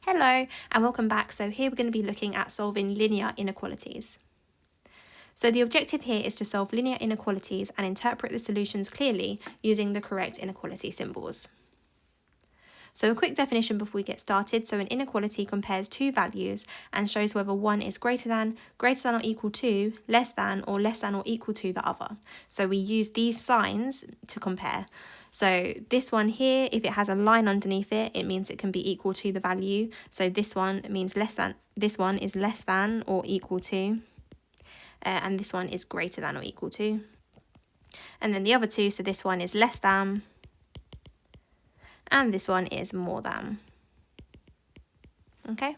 Hello and welcome back. So here we're going to be looking at solving linear inequalities. So the objective here is to solve linear inequalities and interpret the solutions clearly using the correct inequality symbols. So a quick definition before we get started. So an inequality compares two values and shows whether one is greater than or equal to, less than or equal to the other. So we use these signs to compare. So this one here, if it has a line underneath it, it means it can be equal to the value. So this one means less than, this one is less than or equal to, and this one is greater than or equal to. And then the other two, so this one is less than, and this one is more than. Okay.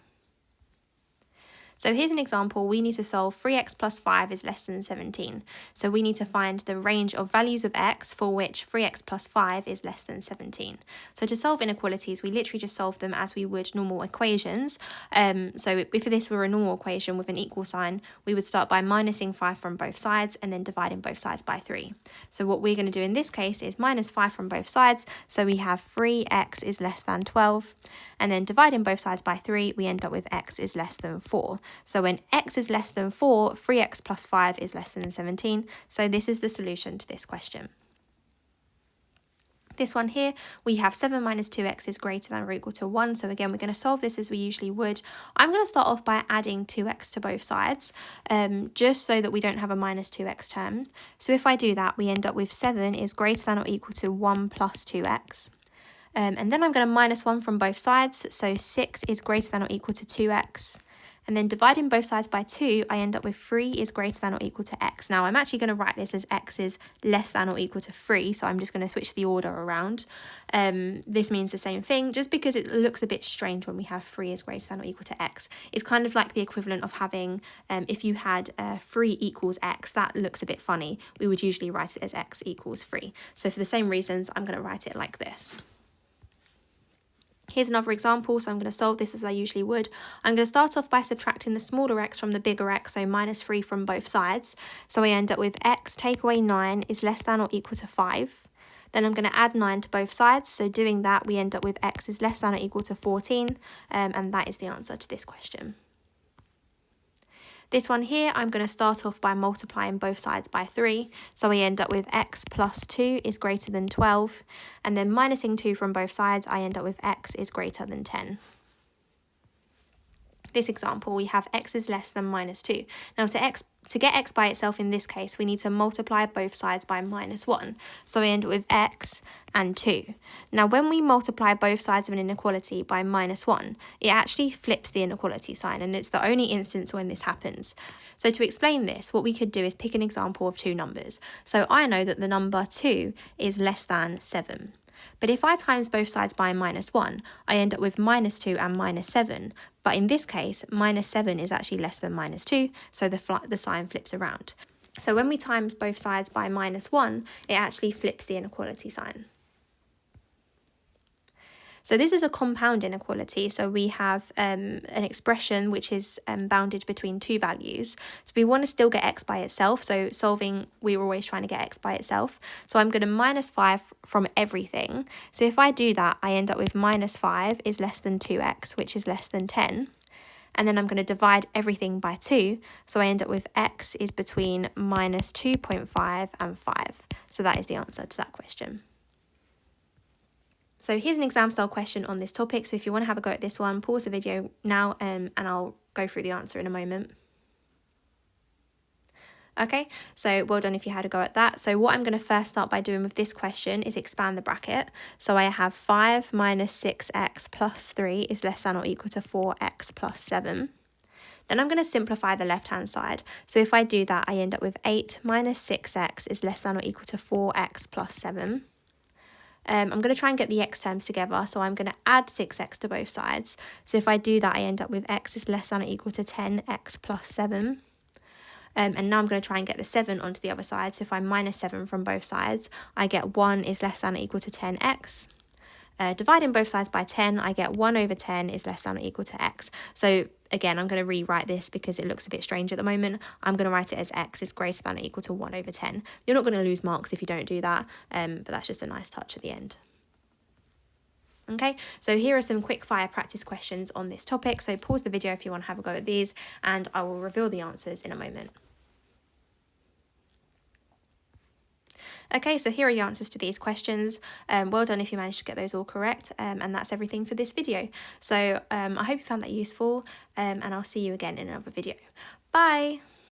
So here's an example. We need to solve 3x plus 5 is less than 17. So we need to find the range of values of x for which 3x plus 5 is less than 17. So to solve inequalities, we literally just solve them as we would normal equations. So if this were a normal equation with an equal sign, we would start by minusing 5 from both sides and then dividing both sides by 3. So what we're going to do in this case is minus 5 from both sides. So we have 3x is less than 12. And then dividing both sides by 3, we end up with x is less than 4. So when x is less than 4, 3x plus 5 is less than 17. So this is the solution to this question. This one here, we have 7 minus 2x is greater than or equal to 1. So again, we're going to solve this as we usually would. I'm going to start off by adding 2x to both sides, just so that we don't have a minus 2x term. So if I do that, we end up with 7 is greater than or equal to 1 plus 2x. And then I'm going to minus 1 from both sides. So 6 is greater than or equal to 2x. And then dividing both sides by 2, I end up with 3 is greater than or equal to x. Now, I'm actually going to write this as x is less than or equal to 3, so I'm just going to switch the order around. This means the same thing, just because it looks a bit strange when we have 3 is greater than or equal to x. It's kind of like the equivalent of having, if you had 3 equals x, that looks a bit funny. We would usually write it as x equals 3. So for the same reasons, I'm going to write it like this. Here's another example, so I'm going to solve this as I usually would. I'm going to start off by subtracting the smaller x from the bigger x, so minus 3 from both sides. So I end up with x take away 9 is less than or equal to 5. Then I'm going to add 9 to both sides, so doing that we end up with x is less than or equal to 14, and that is the answer to this question. This one here, I'm going to start off by multiplying both sides by 3. So I end up with x plus 2 is greater than 12. And then minusing 2 from both sides, I end up with x is greater than 10. This example, we have x is less than minus 2. Now to get x by itself in this case, we need to multiply both sides by minus 1. So we end up with x and 2. Now when we multiply both sides of an inequality by minus 1, it actually flips the inequality sign, and it's the only instance when this happens. So to explain this, what we could do is pick an example of two numbers. So I know that the number 2 is less than 7. But if I times both sides by minus 1, I end up with minus 2 and minus 7. But in this case, minus 7 is actually less than minus 2, so the sign flips around. So when we times both sides by minus 1, it actually flips the inequality sign. So this is a compound inequality, so we have an expression which is bounded between two values. So we want to still get x by itself, so solving, we're always trying to get x by itself. So I'm going to minus 5 from everything. So if I do that, I end up with minus 5 is less than 2x, which is less than 10. And then I'm going to divide everything by 2, so I end up with x is between minus 2.5 and 5. So that is the answer to that question. So here's an exam style question on this topic. So if you want to have a go at this one, pause the video now and I'll go through the answer in a moment. Okay, so well done if you had a go at that. So what I'm going to first start by doing with this question is expand the bracket. So I have 5 minus 6x plus 3 is less than or equal to 4x plus 7. Then I'm going to simplify the left-hand side. So if I do that, I end up with 8 minus 6x is less than or equal to 4x plus 7. I'm going to try and get the x terms together, so I'm going to add 6x to both sides. So if I do that, I end up with x is less than or equal to 10x plus 7. And now I'm going to try and get the 7 onto the other side. So if I minus 7 from both sides, I get 1 is less than or equal to 10x. Dividing both sides by 10, I get 1 over 10 is less than or equal to x. So again, I'm going to rewrite this because it looks a bit strange at the moment. I'm going to write it as x is greater than or equal to 1 over 10. You're not going to lose marks if you don't do that, but that's just a nice touch at the end. Okay, so here are some quick fire practice questions on this topic. So pause the video if you want to have a go at these, and I will reveal the answers in a moment. Okay, so here are your answers to these questions. Well done if you managed to get those all correct, and that's everything for this video. So I hope you found that useful, and I'll see you again in another video. Bye!